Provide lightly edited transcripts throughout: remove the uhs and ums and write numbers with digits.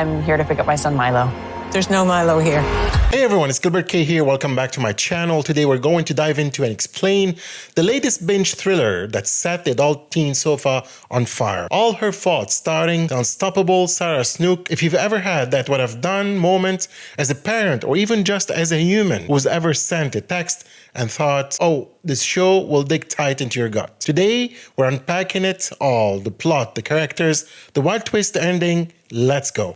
I'm here to pick up my son Milo. There's no Milo here. Hey everyone, it's Gilbert.K here. Welcome back to my channel. Today we're going to dive into and explain the latest binge thriller that set the adult teen sofa on fire. All Her Fault, starring the unstoppable Sarah Snook. If you've ever had that what I've done moment as a parent or even just as a human who's ever sent a text and thought, oh, this show will dig tight into your gut. Today, we're unpacking it all. The plot, the characters, the wild twist ending. Let's go.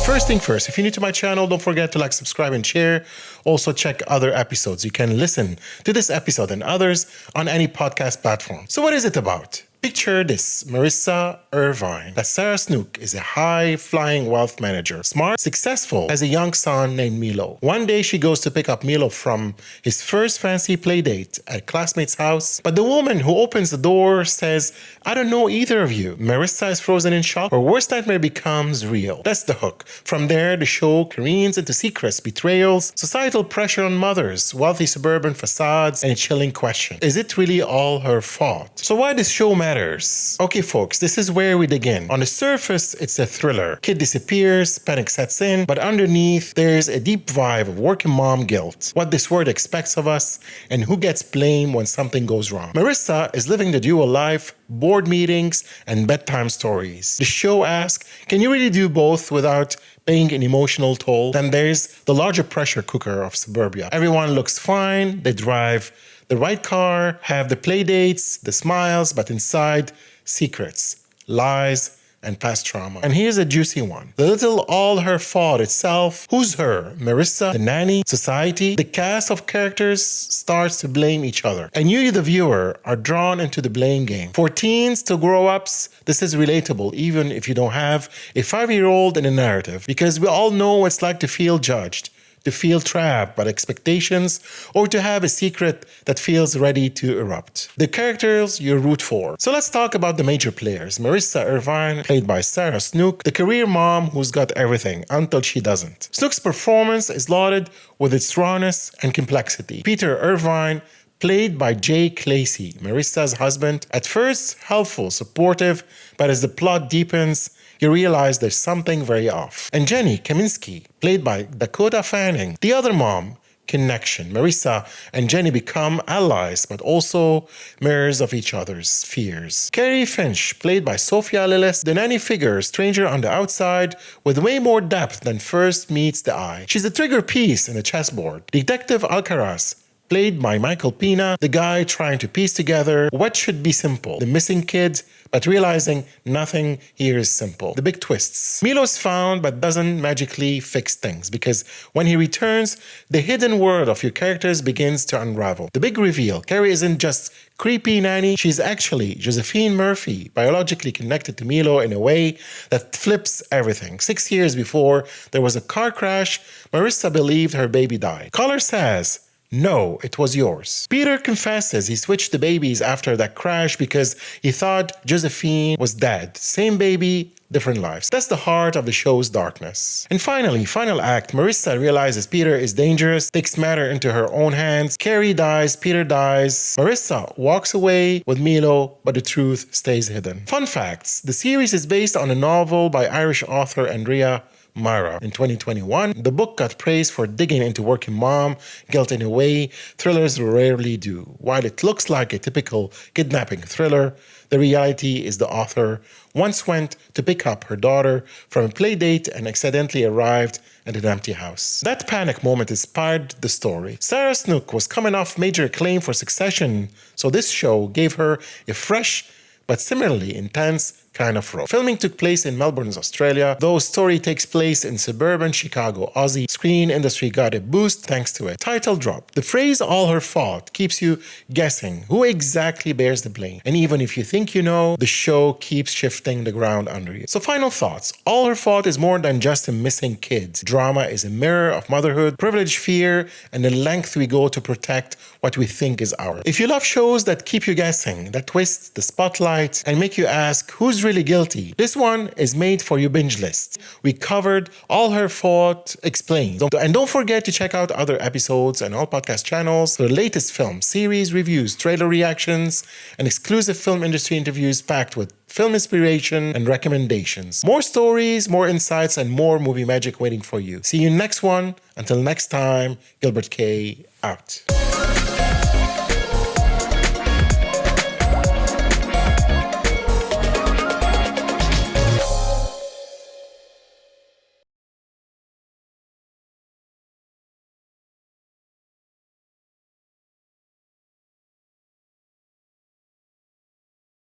First thing first, if you're new to my channel, don't forget to like, subscribe, and share. Also, check other episodes. You can listen to this episode and others on any podcast platform. So what is it about? Picture this, Marissa Irvine. That Sarah Snook is a high-flying wealth manager. Smart, successful, has a young son named Milo. One day she goes to pick up Milo from his first fancy play date at a classmate's house. But the woman who opens the door says, I don't know either of you. Marissa is frozen in shock. Her worst nightmare becomes real. That's the hook. From there, the show careens into secrets, betrayals, societal pressure on mothers, wealthy suburban facades, and a chilling question. Is it really all her fault? So why does show matter? Okay folks, this is where we dig in. On the surface, it's a thriller. Kid disappears, panic sets in, but underneath, there's a deep vibe of working mom guilt. What this world expects of us, and who gets blamed when something goes wrong. Marissa is living the dual life, board meetings, and bedtime stories. The show asks, can you really do both without paying an emotional toll? Then there's the larger pressure cooker of suburbia. Everyone looks fine, they drive the right car, have the play dates, the smiles, but inside, secrets, lies, and past trauma. And here's a juicy one. The little all her fault itself. Who's her? Marissa, the nanny, society? The cast of characters starts to blame each other. And you, the viewer, are drawn into the blame game. For teens to grow-ups, this is relatable, even if you don't have a 5-year-old in a narrative, because we all know what it's like to feel judged, to feel trapped by expectations, or to have a secret that feels ready to erupt. The characters you root for. So let's talk about the major players. Marissa Irvine, played by Sarah Snook, the career mom who's got everything until she doesn't. Snook's performance is lauded with its rawness and complexity. Peter Irvine, played by Jake Lacey, Marissa's husband, at first helpful, supportive, but as the plot deepens, you realize there's something very off. And Jenny Kaminsky, played by Dakota Fanning, the other mom, connection. Marissa and Jenny become allies, but also mirrors of each other's fears. Carrie Finch, played by Sophia Lillis, the nanny figure, stranger on the outside, with way more depth than first meets the eye. She's a trigger piece in the chessboard. Detective Alcaraz, played by Michael Pena, the guy trying to piece together what should be simple, the missing kid, but realizing nothing here is simple. The big twists. Milo's found but doesn't magically fix things, because when he returns, the hidden world of your characters begins to unravel. The big reveal, Carrie isn't just creepy nanny, she's actually Josephine Murphy, biologically connected to Milo in a way that flips everything. 6 years before there was a car crash, Marissa believed her baby died. Caller says, no, it was yours. Peter confesses he switched the babies after that crash because he thought Josephine was dead. Same baby, different lives. That's the heart of the show's darkness. And finally, final act, Marissa realizes Peter is dangerous, takes matter into her own hands. Carrie dies, Peter dies. Marissa walks away with Milo, but the truth stays hidden. Fun facts, the series is based on a novel by Irish author Andrea Myra. In 2021, the book got praise for digging into working mom guilt in a way thrillers rarely do. While it looks like a typical kidnapping thriller, the reality is the author once went to pick up her daughter from a play date and accidentally arrived at an empty house. That panic moment inspired the story. Sarah Snook was coming off major acclaim for Succession, so this show gave her a fresh but similarly intense kind of role. Filming took place in Melbourne, Australia, though story takes place in suburban Chicago, Aussie. Screen industry got a boost thanks to it. Title drop. The phrase all her fault keeps you guessing who exactly bears the blame. And even if you think you know, the show keeps shifting the ground under you. So final thoughts. All Her Fault is more than just a missing kid. Drama is a mirror of motherhood, privilege, fear, and the length we go to protect what we think is ours. If you love shows that keep you guessing, that twist the spotlight and make you ask who's who's really guilty? This one is made for your binge list. We covered all her fault explained. And don't forget to check out other episodes and all podcast channels for the latest film, series, reviews, trailer reactions, and exclusive film industry interviews packed with film inspiration and recommendations. More stories, more insights, and more movie magic waiting for you. See you next one. Until next time, Gilbert.K out.